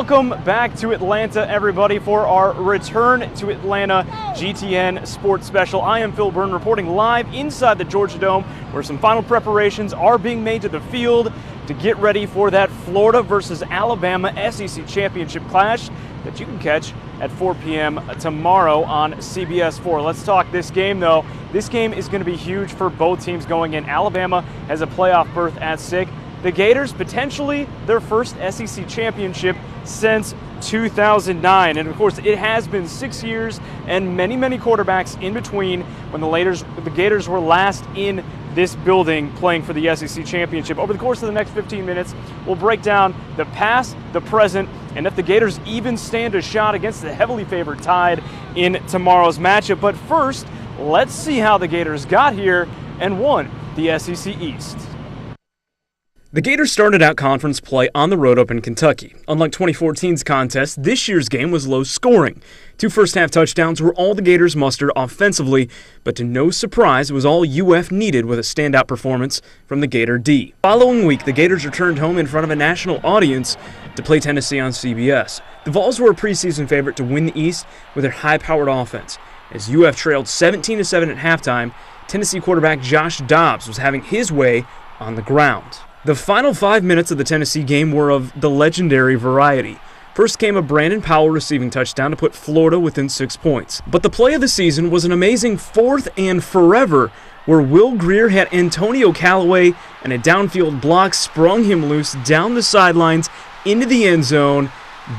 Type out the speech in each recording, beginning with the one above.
Welcome back to Atlanta, everybody, for our Return to Atlanta GTN Sports Special. I am Phil Byrne reporting live inside the Georgia Dome, where some final preparations are being made to the field to get ready for that Florida versus Alabama SEC Championship clash that you can catch at 4 p.m. tomorrow on CBS 4. Let's talk this game, though. This game is going to be huge for both teams going in. Alabama has a playoff berth at stake. The Gators, potentially their first SEC championship since 2009. And of course, it has been 6 years and many quarterbacks in between when the Gators were last in this building playing for the SEC championship. Over the course of the next 15 minutes, we'll break down the past, the present, and if the Gators even stand a shot against the heavily favored Tide in tomorrow's matchup. But first, let's see how the Gators got here and won the SEC East. The Gators started out conference play on the road up in Kentucky. Unlike 2014's contest, this year's game was low scoring. 2 first-half touchdowns were all the Gators mustered offensively, but to no surprise, it was all UF needed with a standout performance from the Gator D. Following week, the Gators returned home in front of a national audience to play Tennessee on CBS. The Vols were a preseason favorite to win the East with their high-powered offense. As UF trailed 17-7 at halftime, Tennessee quarterback Josh Dobbs was having his way on the ground. The final 5 minutes of the Tennessee game were of the legendary variety. First came a Brandon Powell receiving touchdown to put Florida within 6 points. But the play of the season was an amazing 4th and forever, where Will Grier had Antonio Callaway and a downfield block sprung him loose down the sidelines into the end zone.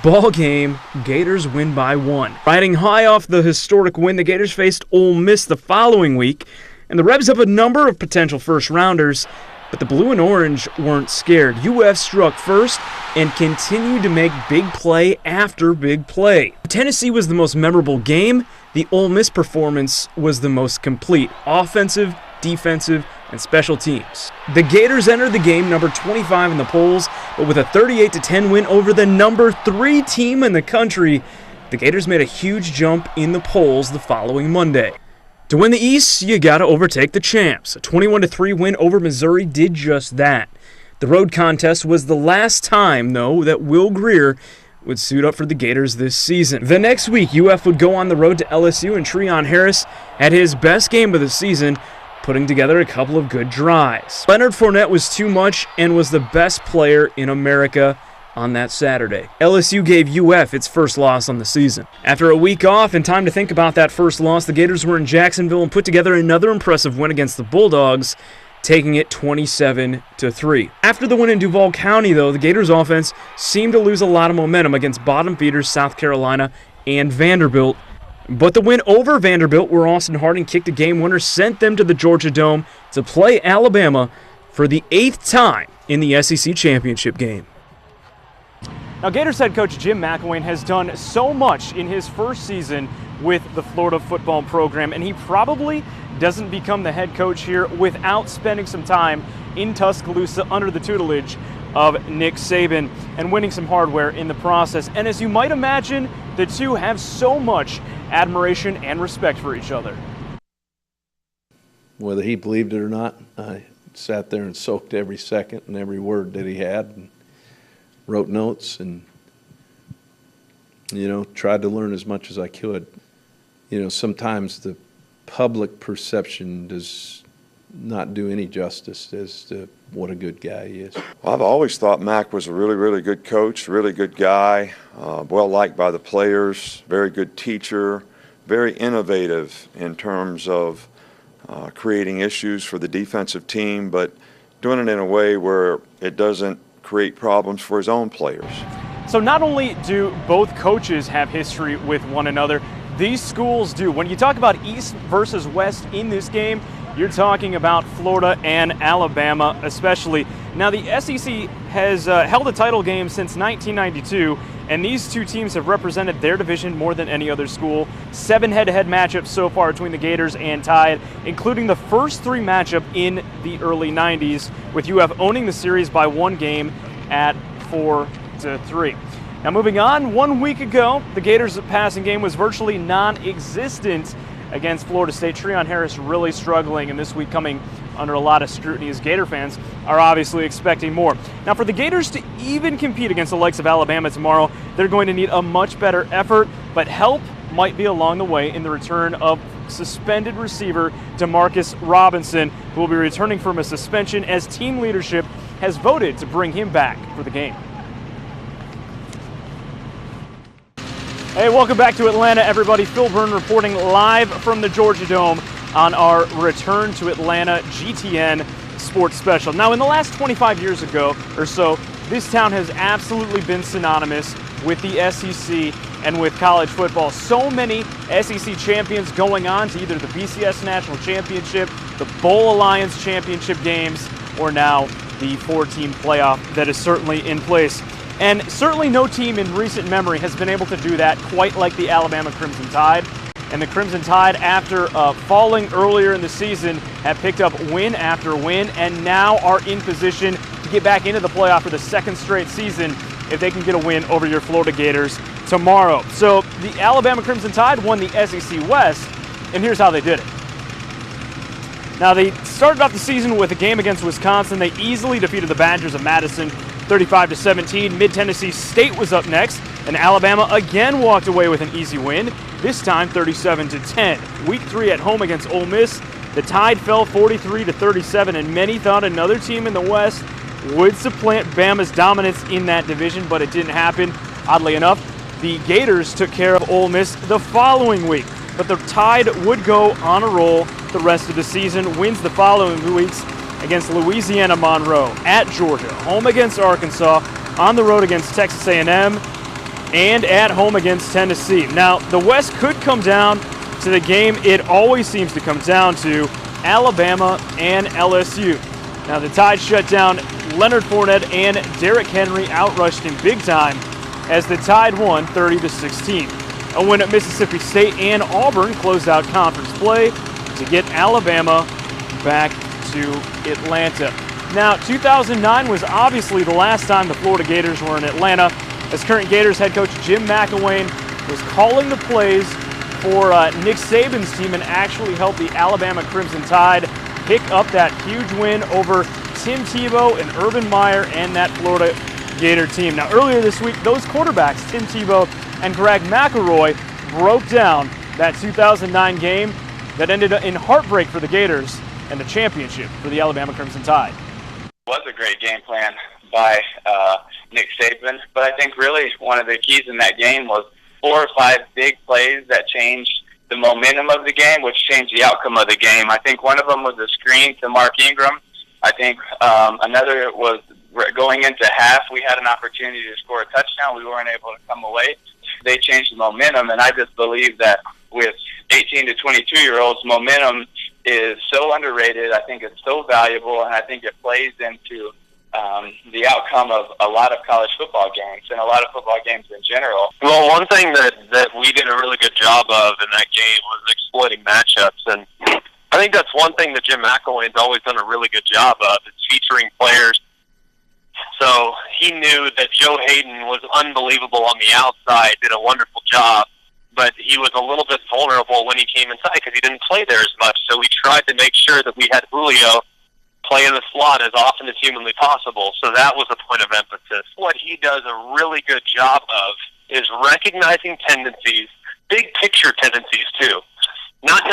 Ball game, Gators win by 1. Riding high off the historic win, the Gators faced Ole Miss the following week, and the Rebs have a number of potential first-rounders. But the blue and orange weren't scared. UF struck first and continued to make big play after big play. Tennessee was the most memorable game. The Ole Miss performance was the most complete. Offensive, defensive, and special teams. The Gators entered the game number 25 in the polls, but with a 38-10 win over the number 3 team in the country, the Gators made a huge jump in the polls the following Monday. To win the East, you gotta overtake the champs. A 21-3 win over Missouri did just that. The road contest was the last time, though, that Will Grier would suit up for the Gators this season. The next week, UF would go on the road to LSU, and Treon Harris had his best game of the season, putting together a couple of good drives. Leonard Fournette was too much and was the best player in America on that Saturday. LSU gave UF its first loss on the season. After a week off and time to think about that first loss, the Gators were in Jacksonville and put together another impressive win against the Bulldogs, taking it 27-3. After the win in Duval County, though, the Gators offense seemed to lose a lot of momentum against bottom feeders South Carolina and Vanderbilt. But the win over Vanderbilt, where Austin Harding kicked a game winner, sent them to the Georgia Dome to play Alabama for the 8th time in the SEC championship game. Now, Gators head coach Jim McElwain has done so much in his first season with the Florida football program, and he probably doesn't become the head coach here without spending some time in Tuscaloosa under the tutelage of Nick Saban and winning some hardware in the process. And as you might imagine, the two have so much admiration and respect for each other. Whether he believed it or not, I sat there and soaked every second and every word that he had, and wrote notes and, tried to learn as much as I could. Sometimes the public perception does not do any justice as to what a good guy he is. Well, I've always thought Mac was a really good coach, really good guy, well liked by the players, very good teacher, very innovative in terms of creating issues for the defensive team, but doing it in a way where it doesn't create problems for his own players. So not only do both coaches have history with one another, these schools do. When you talk about East versus West in this game, you're talking about Florida and Alabama especially. Now, the SEC has held a title game since 1992, and these two teams have represented their division more than any other school. 7 head-to-head matchups so far between the Gators and Tide, including the first 3 matchup in the early 90s, with UF owning the series by 1 game at 4-3. Now, moving on, 1 week ago, the Gators' passing game was virtually non-existent against Florida State. Treon Harris really struggling, and this week coming under a lot of scrutiny, as Gator fans are obviously expecting more. Now, for the Gators to even compete against the likes of Alabama tomorrow, they're going to need a much better effort, but help might be along the way in the return of suspended receiver Demarcus Robinson, who will be returning from a suspension as team leadership has voted to bring him back for the game. Hey, welcome back to Atlanta, everybody. Phil Byrne reporting live from the Georgia Dome on our Return to Atlanta GTN Sports Special. Now, in the last 25 years ago or so, this town has absolutely been synonymous with the SEC and with college football. So many SEC champions going on to either the BCS National Championship, the Bowl Alliance Championship games, or now the 4-team playoff that is certainly in place. And certainly no team in recent memory has been able to do that quite like the Alabama Crimson Tide. And the Crimson Tide, after falling earlier in the season, have picked up win after win and now are in position to get back into the playoff for the second straight season if they can get a win over your Florida Gators tomorrow. So the Alabama Crimson Tide won the SEC West, and here's how they did it. Now, they started off the season with a game against Wisconsin. They easily defeated the Badgers of Madison 35-17. Mid-Tennessee State was up next, and Alabama again walked away with an easy win, this time 37-10. Week 3 at home against Ole Miss, the Tide fell 43-37, and many thought another team in the West would supplant Bama's dominance in that division, but it didn't happen. Oddly enough, the Gators took care of Ole Miss the following week, but the Tide would go on a roll the rest of the season. Wins the following weeks against Louisiana Monroe, at Georgia, home against Arkansas, on the road against Texas A&M, and at home against Tennessee. Now, the West could come down to the game it always seems to come down to, Alabama and LSU. Now, the Tide shut down Leonard Fournette, and Derrick Henry outrushed him big time as the Tide won 30-16. A win at Mississippi State and Auburn closed out conference play to get Alabama back to Atlanta. Now, 2009 was obviously the last time the Florida Gators were in Atlanta, as current Gators head coach Jim McElwain was calling the plays for Nick Saban's team and actually helped the Alabama Crimson Tide pick up that huge win over Tim Tebow and Urban Meyer and that Florida Gator team. Now, earlier this week, those quarterbacks, Tim Tebow and Greg McElroy, broke down that 2009 game that ended in heartbreak for the Gators and the championship for the Alabama Crimson Tide. It was a great game plan by Nick Saban, but I think really one of the keys in that game was 4 or 5 big plays that changed the momentum of the game, which changed the outcome of the game. I think one of them was a screen to Mark Ingram. I think another was going into half, we had an opportunity to score a touchdown. We weren't able to come away. They changed the momentum, and I just believe that with 18 to 22-year-olds, momentum is so underrated. I think it's so valuable, and I think it plays into the outcome of a lot of college football games and a lot of football games in general. Well, one thing that we did a really good job of in that game was exploiting matchups, and I think that's one thing that Jim McElwain's always done a really good job of, is featuring players. So he knew that Joe Hayden was unbelievable on the outside, did a wonderful job, but he was a little bit vulnerable when he came inside because he didn't play there as much. So we tried to make sure that we had Julio play in the slot as often as humanly possible. So that was a point of emphasis. What he does a really good job of is recognizing tendencies, big picture tendencies too. Not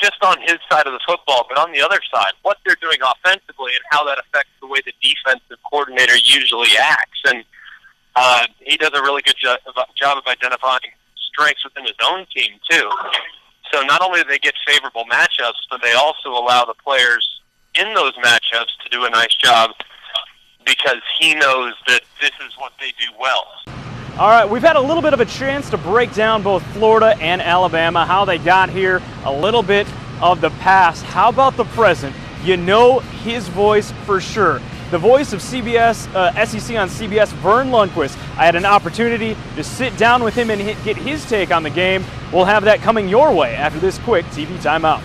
just on his side of the football, but on the other side, what they're doing offensively and how that affects the way the defensive coordinator usually acts. And he does a really good job of identifying strengths within his own team too. So not only do they get favorable matchups, but they also allow the players in those matchups to do a nice job because he knows that this is what they do well. All right, we've had a little bit of a chance to break down both Florida and Alabama, how they got here, a little bit of the past. How about the present? You know his voice for sure. The voice of CBS, SEC on CBS, Vern Lundquist. I had an opportunity to sit down with him and get his take on the game. We'll have that coming your way after this quick TV timeout.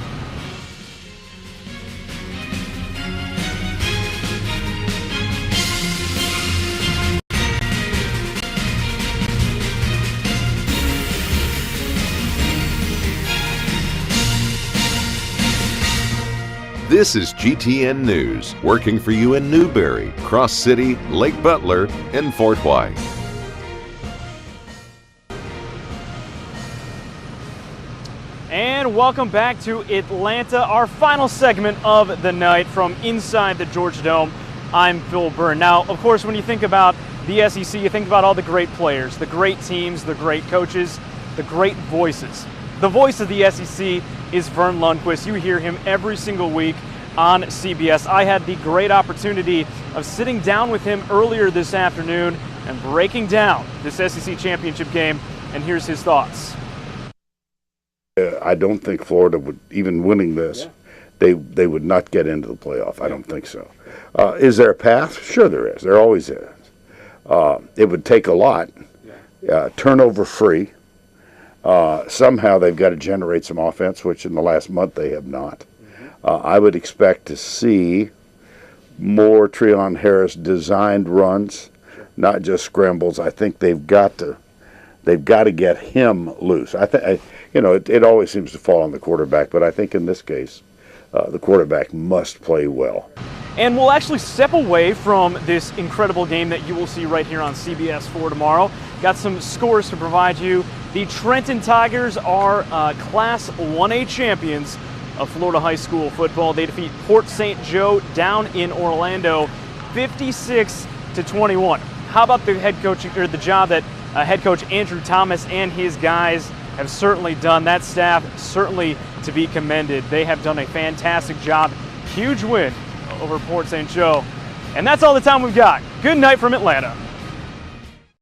This is GTN News, working for you in Newberry, Cross City, Lake Butler, and Fort White. And welcome back to Atlanta, our final segment of the night from inside the Georgia Dome. I'm Phil Byrne. Now, of course, when you think about the SEC, you think about all the great players, the great teams, the great coaches, the great voices. The voice of the SEC is Verne Lundquist. You hear him every single week on CBS. I had the great opportunity of sitting down with him earlier this afternoon and breaking down this SEC championship game, and here's his thoughts. I don't think Florida would, even winning this, they would not get into the playoff. I don't think so. Is there a path? Sure there is. There always is. It would take a lot, turnover free. Somehow they've got to generate some offense, which in the last month they have not. I would expect to see more Treon Harris designed runs, not just scrambles. I think they've got to get him loose. It always seems to fall on the quarterback, but I think in this case, the quarterback must play well. And we'll actually step away from this incredible game that you will see right here on CBS 4 tomorrow. Got some scores to provide you. The Trenton Tigers are Class 1A champions of Florida high school football. They defeat Port St. Joe down in Orlando 56-21. How about the head coach, or the job that head coach Andrew Thomas and his guys have certainly done? That staff certainly to be commended. They have done a fantastic job. Huge win over Port St. Joe. And that's all the time we've got. Good night from Atlanta.